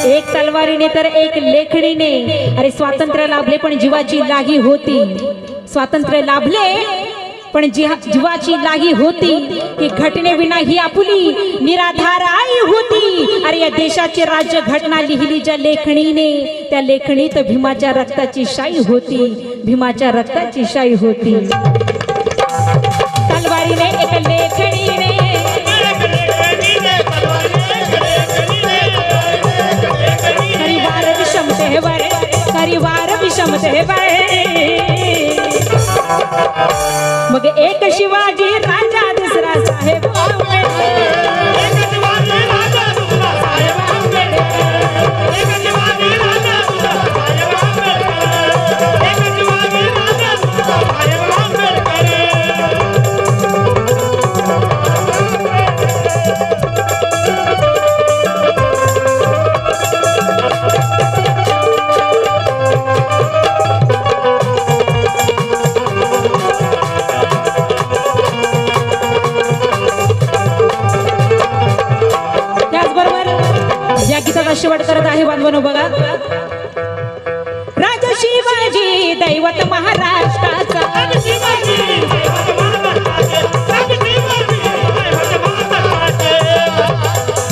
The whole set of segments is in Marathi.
एक तलवारीने तर एक लेखणीने। अरे स्वातंत्र्य लाभले पण जीवाची लागी होती, स्वातंत्र्य लाभले पण जीवाची लागी होती की घटनेविना ही आपुली निराधार आई होती। अरे या देशाची राज्य घटना लिहिली ज्या लेखणीने, त्या लेखणीत भीमाच्या रक्ताची शाई होती, भीमाच्या रक्ताची शाई होती। तलवारीने एक लेखणीने, करीवार विषमतेवर, करीवार विषमतेवर। मग एक शिवाजी राजा दुसरा साहेब शेवट करत आहे बांधवांनो बघा। राजा शिवाजी दैवत महाराष्ट्राचा,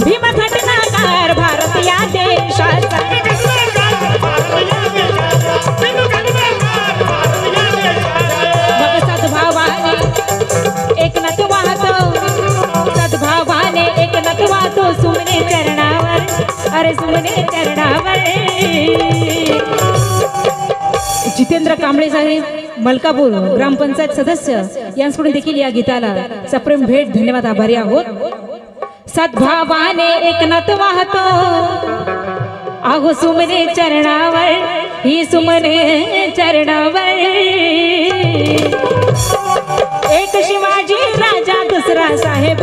भीम घटनाकार भारत या देशाचा, मग सद्भावाने एकनाथ वाहतो, सद्भावाने एकनाथ वाहतो सुमने चरणावर, अरे सुमने चरणावर। जितेंद्र कांबळे साहेब मलकापूर ग्रामपंचायत सदस्य यांच्याकडून देखील या गीताला सप्रेम भेट धन्यवाद आभारी आहोत। सद्भावाने एकनाथ वाहतो आहो सुमने चरणावर, ही सुमने चरणावर। एक शिवाजी राजा दुसरा साहेब